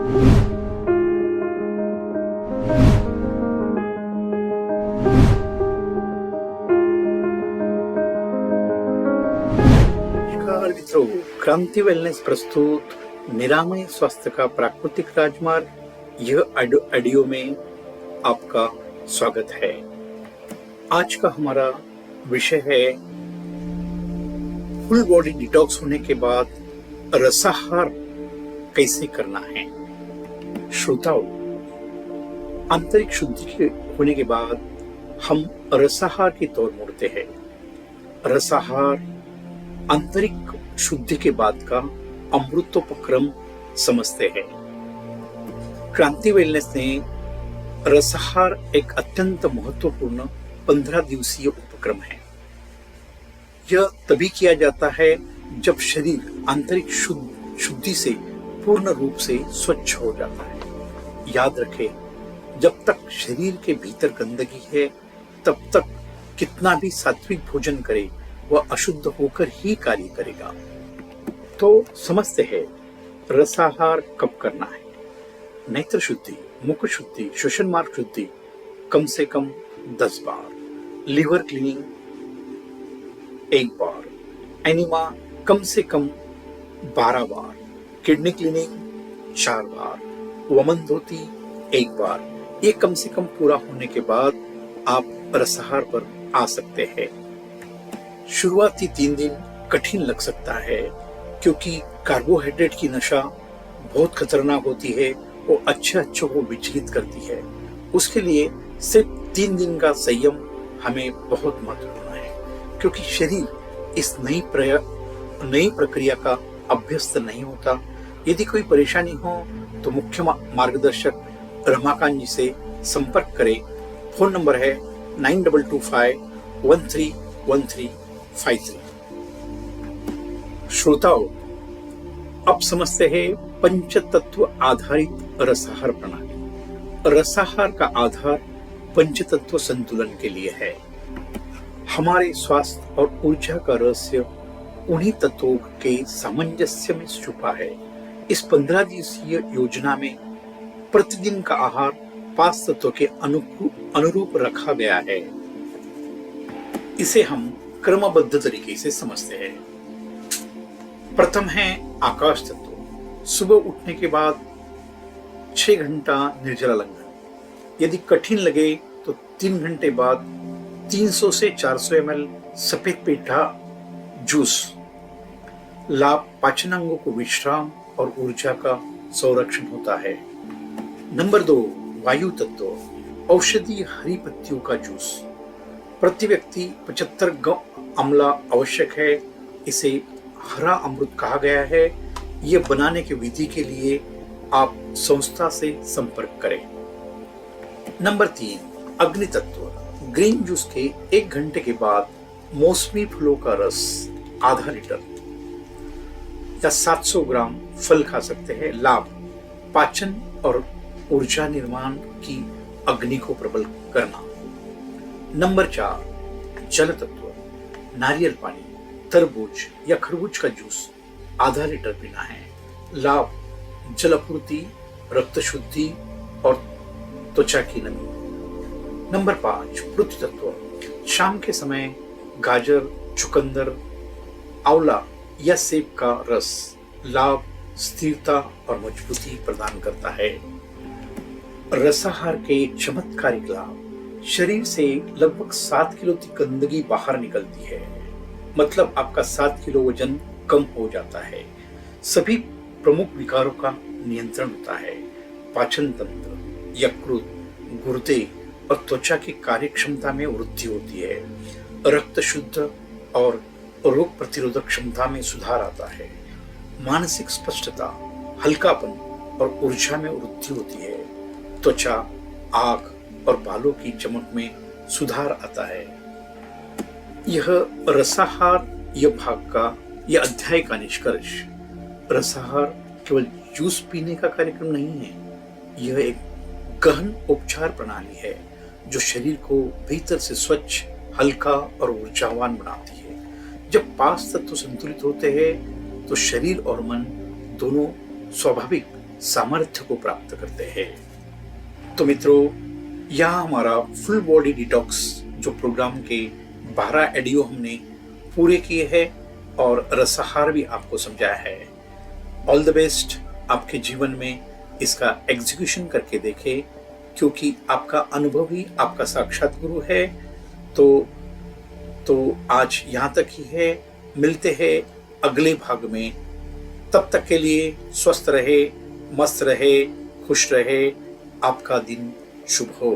नमस्कार मित्रों, क्रांति वेलनेस प्रस्तुत निरामय स्वास्थ्य का प्राकृतिक राजमार्ग यह ऑडियो में आपका स्वागत है। आज का हमारा विषय है फुल बॉडी डिटॉक्स होने के बाद रसाहार कैसे करना है। श्रोताओं, आंतरिक शुद्धि होने के बाद हम रसाहार की तौर मुड़ते हैं। रसाहार आंतरिक शुद्धि के बाद का अमृतोपक्रम समझते हैं। क्रांति वेलनेस ने रसाहार एक अत्यंत महत्वपूर्ण 15 दिवसीय उपक्रम है। यह तभी किया जाता है जब शरीर आंतरिक शुद्धि से पूर्ण रूप से स्वच्छ हो जाता है। याद रखें, जब तक शरीर के भीतर गंदगी है तब तक कितना भी सात्विक भोजन करे वह अशुद्ध होकर ही कार्य करेगा। तो समझते हैं रसाहार कब करना है। नेत्र शुद्धि, मुख शुद्धि, श्वसन मार्ग शुद्धि कम से कम 10 बार, लिवर क्लीनिंग 1 बार, एनिमा कम से कम 12 बार, किडनी क्लीनिंग 4 बार, वमन धोती 1 बार। ये कम से कम पूरा होने के बाद आप रसाहार पर आ सकते हैं। शुरुआती 3 दिन कठिन लग सकता है क्योंकि कार्बोहाइड्रेट की नशा बहुत खतरनाक होती है और अच्छे को विचलित करती है। उसके लिए सिर्फ 3 दिन का संयम हमें बहुत महत्वपूर्ण है, क्योंकि शरीर इस नई प्रक्रिया का अभ्यस्त नहीं होता। यदि कोई परेशानी हो तो मुख्य मार्गदर्शक रमाकांत जी से संपर्क करें। फोन नंबर है 9225131353। श्रोताओं, अब समझते हैं पंचतत्व आधारित रसाहार प्रणाली। रसाहार का आधार पंचतत्व संतुलन के लिए है। हमारे स्वास्थ्य और ऊर्जा का रहस्य उन्हीं तत्वों के सामंजस्य में छुपा है। इस 15 दिवसीय योजना में प्रतिदिन का आहार 5 तत्वों के अनुरूप रखा गया है। इसे हम क्रमबद्ध तरीके से समझते हैं। प्रथम है आकाश तत्व। सुबह उठने के बाद 6 घंटा निर्जला लंघन। यदि कठिन लगे तो 3 घंटे बाद 300 से 400 ml सफेद पेठा जूस। लाभ पाचनांगों को विश्राम और ऊर्जा का संरक्षण होता है। नंबर 2, वायु तत्व। औषधीय हरी पत्तियों का जूस। प्रति व्यक्ति 75 अम्ला आवश्यक है। इसे हरा अमृत कहा गया है। यह बनाने की विधि के लिए आप संस्था से संपर्क करें। नंबर 3, अग्नि तत्व। ग्रीन जूस के 1 घंटे के बाद मौसमी फलों का रस आधा लीटर या 700 ग्राम फल खा सकते हैं। लाभ पाचन और ऊर्जा निर्माण की अग्नि को प्रबल करना। नंबर 4, जल तत्व। नारियल पानी, तरबूज या खरबूज का जूस आधा लीटर पीना है। लाभ जलापूर्ति, रक्त शुद्धि और त्वचा की नमी। नंबर 5, पृथ्वी तत्व। शाम के समय गाजर, चुकंदर, आंवला या सेब का रस लाभ स्थिरता और मजबूती प्रदान करता है। रसाहार के चमत्कारिक लाभ। शरीर से लगभग 7 किलो की गंदगी बाहर निकलती है। मतलब आपका 7 किलो वजन कम हो जाता है। सभी प्रमुख विकारों का नियंत्रण होता है। पाचन तंत्र, यकृत, गुर्दे और त्वचा की कार्य क्षमता में वृद्धि होती है। रक्त शुद्ध और रोग प्रतिरोधक क्षमता में सुधार आता है। मानसिक स्पष्टता, हल्कापन और ऊर्जा में वृद्धि होती है। त्वचा, आंख और बालों की चमक में सुधार आता है। यह रसाहार यह अध्याय का निष्कर्ष। रसाहार केवल जूस पीने का कार्यक्रम नहीं है। यह एक गहन उपचार प्रणाली है जो शरीर को भीतर से स्वच्छ, हल्का और ऊर्जावान बनाती है। जब 5 तत्व संतुलित होते हैं तो शरीर और मन दोनों स्वाभाविक सामर्थ्य को प्राप्त करते हैं। तो मित्रों, यहाँ हमारा फुल बॉडी डिटॉक्स जो प्रोग्राम के 12 ऑडियो हमने पूरे किए हैं और रसाहार भी आपको समझाया है। ऑल द बेस्ट, आपके जीवन में इसका एग्जीक्यूशन करके देखें, क्योंकि आपका अनुभव ही आपका साक्षात गुरु है। तो आज यहाँ तक ही है, मिलते हैं अगले भाग में। तब तक के लिए स्वस्थ रहे, मस्त रहे, खुश रहे। आपका दिन शुभ हो।